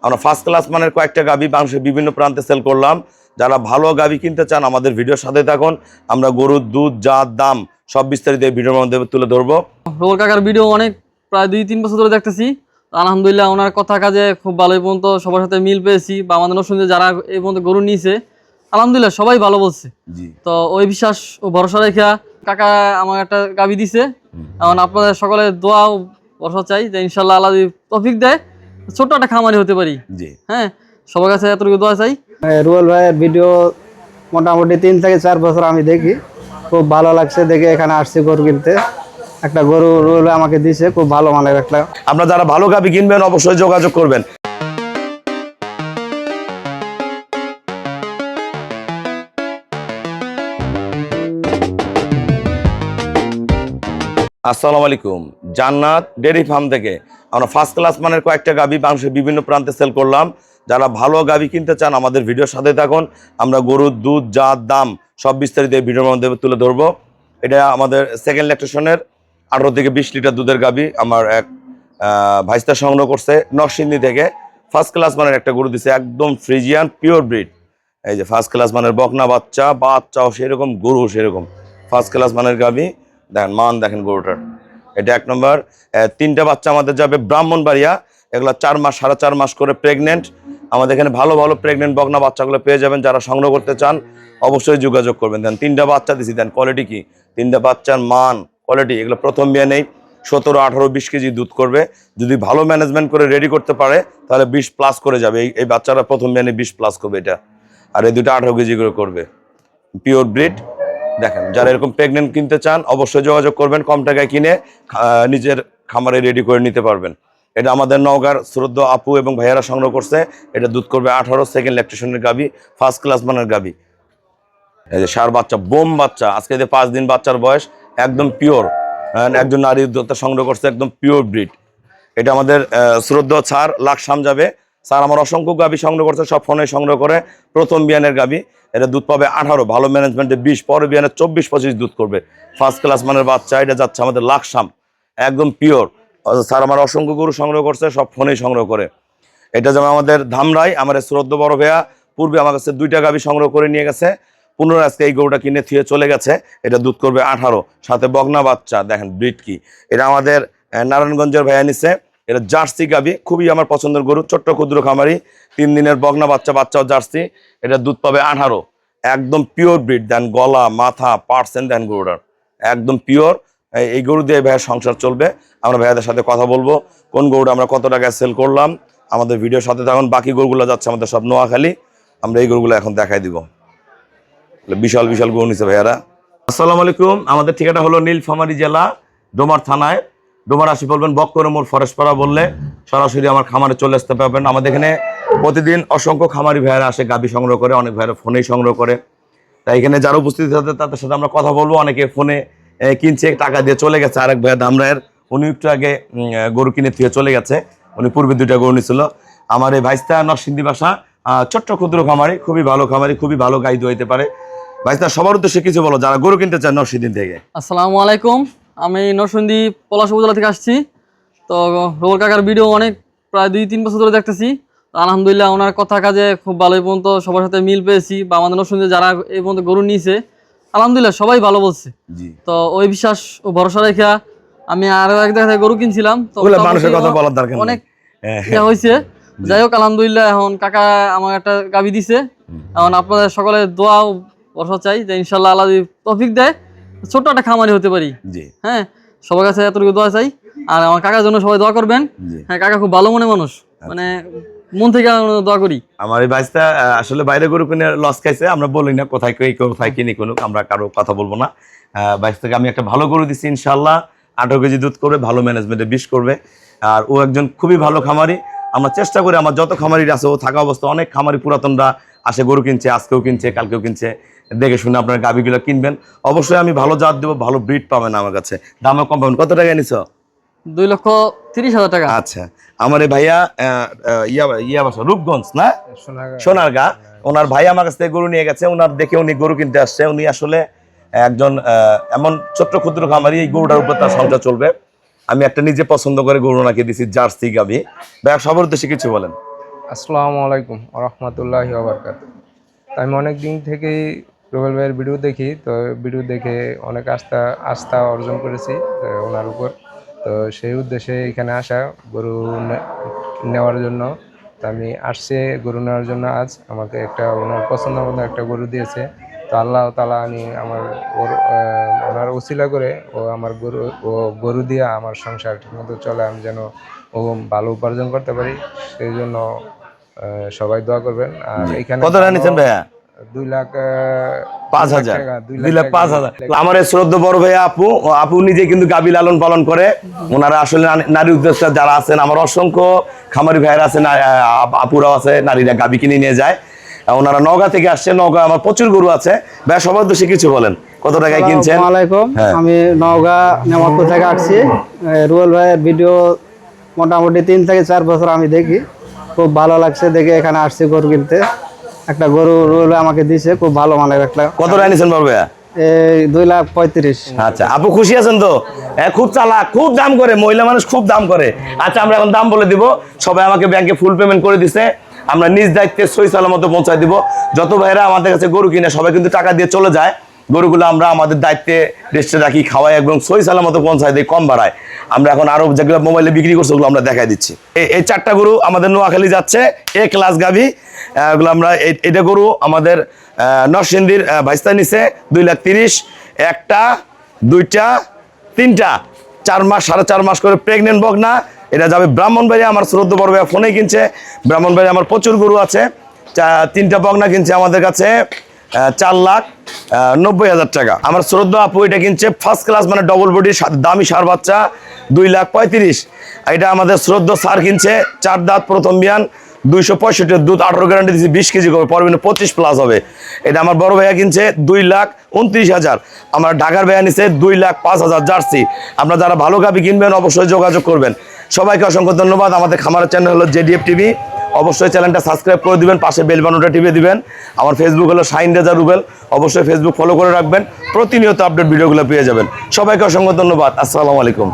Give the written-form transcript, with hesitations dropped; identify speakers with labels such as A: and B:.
A: আমরা first class মানের কয়েকটা গাভী বাংলাদেশের বিভিন্ন প্রান্তে সেল করলাম। যারা ভালো গাভী কিনতে চান আমাদের ভিডিওর সাথে থাকুন। আমরা গরুর দুধ, জাত, দাম সব বিস্তারিত এই ভিডিওর মধ্যে তুলে ধরবো।
B: রোল কাকার ভিডিও অনেক প্রায় 2-3 বছর ধরে দেখতেছি। আলহামদুলিল্লাহ ওনার কথা কাজে খুব ভালো। এই পর্যন্ত সবার সাথে মিল পেয়েছি বা আমাদের নরসিংদীতে যারা এই পর্যন্ত গরু নিয়েছে আলহামদুলিল্লাহ সবাই ভালো বলছে। তো ওই বিশ্বাস ও ভরসা রেখা কাকা আমার একটা গাভী দিছে। এখন আপনাদের সকলের দোয়া ও ভরসা চাই যে ইনশাল্লাহ আল্লাহ যদি তৌফিক দেয় ছোট্ট একটা খামারি হতে পারি। হ্যাঁ, সবার কাছে এতটুকু দোয়া চাই।
C: রুয়েল ভাইয়ের ভিডিও মোটামুটি 3 থেকে 4 বছর আমি দেখি, খুব ভালো লাগছে দেখে এখানে আসছি গরু কিনতে। একটা গরু রুয়েল ভাই আমাকে দিয়েছে, খুব ভালো মানের একটা।
A: আপনারা যারা ভালো গাভী কিনবেন অবশ্যই যোগাযোগ করবেন। আসসালামু আলাইকুম। জান্নাত ডেয়ারি ফার্ম থেকে আমরা ফার্স্ট ক্লাস মানের কয়েকটা গাভী বাংলাদেশের বিভিন্ন প্রান্তে সেল করলাম। যারা ভালো গাভী কিনতে চান আমাদের ভিডিওর সাথে থাকুন। আমরা গরুর দুধ, জাত, দাম সব বিস্তারিত এই ভিডিওর মধ্যে তুলে ধরবো। এটা আমাদের সেকেন্ড ল্যাকটেশনের 18 থেকে 20 লিটার দুধের গাভী। আমার এক ভাইস্তা সংগ্রহ করছে নরসিংদী থেকে। ফার্স্ট ক্লাস মানের একটা গরু দিছে, একদম ফ্রিজিয়ান পিওর ব্রিড। এই যে ফার্স্ট ক্লাস মানের বকনা বাচ্চাও সেরকম, গরু সেরকম। ফার্স্ট ক্লাস মানের গাভী দেখেন, মান দেখেন গরুটার। এটা 1 নম্বর। 3টা বাচ্চা আমাদের যাবে ব্রাহ্মণবাড়িয়া। এগুলো 4 মাস 4.5 মাস করে প্রেগনেন্ট। আমাদের এখানে ভালো ভালো প্রেগনেন্ট বকনা বাচ্চাগুলো পেয়ে যাবেন। যারা সংগ্রহ করতে চান অবশ্যই যোগাযোগ করবেন। দেন 3টা বাচ্চা দিছি, দেন কোয়ালিটি কি, 3টা বাচ্চার মান কোয়ালিটি এগুলো প্রথম বিয়ে নেই। 17, 18, 20 কেজি দুধ করবে। যদি ভালো ম্যানেজমেন্ট করে রেডি করতে পারে তাহলে 20+ করে যাবে। এই বাচ্চারা প্রথম বিয়ে নেই 20+ করবে এটা। আর এই দুটো 18 কেজি করে করবে, পিওর ব্রিড। দেখেন, যারা এরকম প্রেগনেন্ট কিনতে চান অবশ্যই যোগাযোগ করবেন। কম টাকায় কিনে নিজের খামারে রেডি করে নিতে পারবেন। এটা আমাদের নওগাঁর শ্রদ্ধা আপু এবং ভাইয়ারা সংগ্রহ করছে। এটা দুধ করবে 18, সেকেন্ড ল্যাকটেশনের গাভী, ফার্স্ট ক্লাস মানের গাভী। এই যে সার বাচ্চা, বোম বাচ্চা, আজকে 5 দিন বাচ্চার বয়স, একদম পিওর। একজন নারী উদ্যোক্তা সংগ্রহ করছে, একদম পিওর ব্রিড। এটা আমাদের শ্রদ্ধা ছাড় লাকসাম যাবে। স্যার আমার অসংখ্য গাভী সংগ্রহ করছে, সব ফোনে সংগ্রহ করে। প্রথম বিয়ানের গাভী, এটা দুধ পাবে 18, ভালো ম্যানেজমেন্টে 20, পরে বিয়ানে 24-25 দুধ করবে। ফার্স্ট ক্লাস মানের বাচ্চা। এটা যাচ্ছে আমাদের লাকসাম, একদম পিওর। স্যার আমার অসংখ্য গরু সংগ্রহ করছে, সব ফোনেই সংগ্রহ করে। এটা যেমন আমাদের ধামরাই, আমার শ্রদ্ধা বড় ভাইয়া পূর্বে আমার কাছে 2টা গাভী সংগ্রহ করে নিয়ে গেছে। পুনরায় আজকে এই গরুটা কিনে থুয়ে চলে গেছে। এটা দুধ করবে 18, সাথে বকনা বাচ্চা। দেখেন ব্রিড কি, এটা আমাদের নারায়ণগঞ্জের ভাইয়া নিচ্ছে। এটা জার্সি গাভী, খুবই আমার পছন্দের গরু, ছোট্ট ক্ষুদ্র খামারি, 3 দিনের বকনা বাচ্চাও জার্সি। এটা দুধ পাবে 18, একদম পিওর ব্রিড। দেন গলা, মাথা, পার্সেন্ট দেন গরুটার একদম পিওর। এই গরু দিয়ে ভাইয়ের সংসার চলবে। আমরা ভাইয়াদের সাথে কথা বলবো কোন গরুটা আমরা কত টাকায় সেল করলাম। আমাদের ভিডিওর সাথে থাকুন। বাকি গরুগুলো যাচ্ছে আমাদের সব নোয়াখালী। আমরা এই গরুগুলো এখন দেখাই দিব। বিশাল বিশাল গরু নিচ্ছে ভাইয়ারা। আসসালামু আলাইকুম। আমাদের ঠিকানা হলো নীলফামারী জেলা, ডোমার থানায়। ডোমার আসি বলবেন, বক্করে মোড়, ফরেস্টপাড়া বললে সরাসরি আমার খামারে চলে আসতে পারবেন। আমাদের এখানে প্রতিদিন অসংখ্য খামারি ভাইয়ারা আসে গাভী সংগ্রহ করে, অনেক ভাইয়ারা ফোনেই সংগ্রহ করে। তাই এখানে যারা উপস্থিত থাকে তাদের সাথে আমরা কথা বলবো। অনেকে ফোনে কিনছে, টাকা দিয়ে চলে গেছে। আরেক ভাইয়া দামরায়ের, উনি একটু আগে গরু কিনে দিয়ে চলে গেছে। উনি পূর্বে 2টা গরু নিয়েছিল। আমার এই ভাইস্তা নরসিংদী বাসা, ছোট্ট ক্ষুদ্র খামারি, খুবই ভালো খামারি, খুবই ভালো গাই দোয়াইতে পারে। ভাইস্তা সবার উদ্দেশ্যে কিছু বলো যারা গরু কিনতে চায় নরসিংদী থেকে।
B: আসসালামু আলাইকুম। আমি নরসিংদী পলাশ উপজেলা থেকে আসছি। তো রোল কাকার ভিডিও অনেক প্রায় 2-3 বছর ধরে দেখতেছি। আলহামদুলিল্লাহ ওনার কথা কাজে খুব ভালো। এই পর্যন্ত সবার সাথে মিল পেয়েছি বা আমাদের নরসিংদীতে যারা এই পর্যন্ত গরু নিয়েছে আলহামদুলিল্লাহ সবাই ভালো বলছে। তো ওই বিশ্বাস ও ভরসা রেখা আমি আরো এক জায়গায় গরু কিনছিলাম। তো
A: মানুষের কথা বলার দরকার নেই,
B: অনেক হয়েছে। যাই হোক আলহামদুলিল্লাহ এখন কাকা আমার একটা গাভী দিছে। এখন আপনাদের সকলের দোয়া ও ভরসা চাই যে ইনশাল্লাহ আল্লাহ যদি তৌফিক দেয় ছোট্ট একটা খামারি হতে পারি। হ্যাঁ, সবার কাছে এতটুকু দোয়া চাই। আর আমার কাকার জন্য সবাই দোয়া করবেন। হ্যাঁ, কাকা খুব ভালো মনে মানুষ, মানে মন থেকে দোয়া করি।
A: আমার এই ভাইস্তা আসলে বাইরে গরু কিনে লস খাইছে, আমরা বলি না কোথায় কোথায় কিনি কোনো, আমরা কারো কথা বলবো না। ভাইস্তাকে আমি একটা ভালো গরু দিচ্ছি, ইনশাল্লাহ 18 কেজি দুধ করবে, ভালো ম্যানেজমেন্টে 20 করবে। আর ও একজন খুবই ভালো খামারি। আমরা চেষ্টা করি, আমার যত খামারি আছে ও থাকা অবস্থা, অনেক খামারি পুরাতনরা আসে গরু কিনছে, আজকেও কিনছে, কালকেও কিনছে। দেখে শুনে আপনার গাভীগুলো কিনবেন। অবশ্যই আমি ভালো জাত দেবো, ভালো ব্রিড পাবেন আমার কাছে, দামও কম পাবেন। কত টাকা নিছ?
B: 2,30,000 টাকা।
A: আচ্ছা, আমার এই ভাইয়া ইয়া বাসা রূপগঞ্জ না সোনারগা, ওনার ভাই আমার কাছ থেকে গরু নিয়ে গেছে। ওনার দেখে উনি গরু কিনতে আসছে। উনি আসলে একজন এমন ছোট্ট ক্ষুদ্র খামারি, এই গরুটার উপর তার সংসার চলবে। আমি একটা নিজে পছন্দ করে গরু ওনাকে দিছি, জার্সি গাভী। ভাইয়া সবার উদ্দেশ্যে কিছু বলেন।
D: আসসালামু আলাইকুম রহমতুল্লাহি ওয়াবারাকাতুহু। আমি অনেক দিন থেকেই রুবেল ভাইয়ের ভিডিও দেখি, তো ভিডিও দেখে অনেক আস্থা অর্জন করেছি ওনার উপর। তো সেই উদ্দেশ্যে এখানে আসা গরু নেওয়ার জন্য। তো আমি আসছে গরু নেওয়ার জন্য। আজ আমাকে একটা ওনার পছন্দ মতো একটা গরু দিয়েছে। তো আল্লাহ তাআলা আমি ওনার উসিলা করে গরু দিয়ে আমার সংসার ঠিকমতো চলে, আমি যেন ভালো উপার্জন করতে পারি। সেই জন্য সবাই দোয়া করবেন। আর এখানে
A: কত টাকা নিচ্ছেন ভাইয়া?
D: 2,05,000
A: টাকা, 2,05,000। আমার এই শ্রদ্ধা বড় ভাইয়া আপু নিজে কিন্তু গাভী লালন পালন করে। ওনারা আসলে নারী উদ্যোক্তা যারা আছেন, আমার অসংখ্য খামারি ভাইয়েরা আছেন, আপুরাও আছে, নারীরা গাভী কিনে নিয়ে যায়। ওনারা নওগাঁ থেকে আসছে। নওগাঁ আমার প্রচুর গরু আছে। ভাইয়া সবার উদ্দেশ্যে কিছু বলেন, কত টাকায় কিনছেন?
C: আসসালামু আলাইকুম।
A: হ্যাঁ।
C: আমি নওগাঁ নেমাজপুর থেকে আসছি। রুবেল ভাইয়ের ভিডিও মোটামুটি 3 থেকে 4 বছর আমি দেখি, খুব ভালো লাগছে দেখে এখানে আসছি গরু কিনতে। একটা গরু রুবেল ভাই আমাকে দিয়েছে, খুব ভালো মানের একটা।
A: কত টাকা নিচ্ছেন বড় ভাইয়া?
C: এই 2,35,000।
A: আচ্ছা, আপু খুশি আছেন তো? খুব চালাক, খুব দাম করে, মহিলা মানুষ খুব দাম করে। আচ্ছা, আমরা এখন দাম বলে দিব। সবাই আমাকে ব্যাংকে ফুল পেমেন্ট করে দিছে। আমরা নিজ দায়িত্বে সই সালামত পৌঁছায় দিব। যত ভাইরা আমাদের কাছে গরু কিনে সবাই কিন্তু টাকা দিয়ে চলে যায়। গরুগুলো আমরা আমাদের দায়িত্বে রেস্টে রাখি, খাওয়াই এবং সই সালামত পৌঁছায় দিই, কম ভাড়ায়। আমরা এখন আরো যেগুলো মোবাইলে বিক্রি করছে ওগুলো আমরা দেখাই দিচ্ছি। এই 4টা গরু আমাদের নোয়াখালী যাচ্ছে, এ ক্লাস গাভী। এগুলো আমরা এটা গরু আমাদের নরসিংদীর ভাইস্তা নিছে 2,30,000। একটা, দুইটা, তিনটা, 4 মাস 4.5 মাস করে প্রেগনেন্ট বকনা। এটা যাবে ব্রাহ্মণবাড়িয়া। আমার শ্রদ্ধা বড় ভাইয়া ফোনে কিনছে। ব্রাহ্মণবাড়িয়া আমার প্রচুর গরু আছে। 3টা বকনা কিনছে আমাদের কাছে 4,90,000 টাকা। আমার শ্রদ্ধা আপু এটা কিনছে ফার্স্ট ক্লাস, মানে ডবল বডি দামি সার বাচ্চা, 2,35,000। এটা আমাদের শ্রদ্ধা স্যার কিনছে 4 দাঁত প্রথম বিয়ান, 265 দুধ, 18 গ্যারান্টি দিচ্ছি, 20 কেজি করে পরবে, 25 প্লাস হবে। এটা আমার বড় ভাইয়া কিনছে 2,29,000। আমার ঢাকার ভাইয়া নিচ্ছে 2,05,000 জার্সি। আপনারা যারা ভালো গাভী কিনবেন অবশ্যই যোগাযোগ করবেন। সবাইকে অসংখ্য ধন্যবাদ। আমাদের খামারের চ্যানেল হলো JDF TV। অবশ্যই চ্যানেলটা সাবস্ক্রাইব করে দিবেন, পাশে বেল বাটনটা টিপে দিবেন। আমার ফেসবুক হলো শাহিন রেজা রুবেল। অবশ্যই ফেসবুক ফলো করে রাখবেন, প্রতিনিয়ত আপডেট ভিডিওগুলো পেয়ে যাবেন। সবাইকে অসংখ্য ধন্যবাদ। আসসালামু আলাইকুম।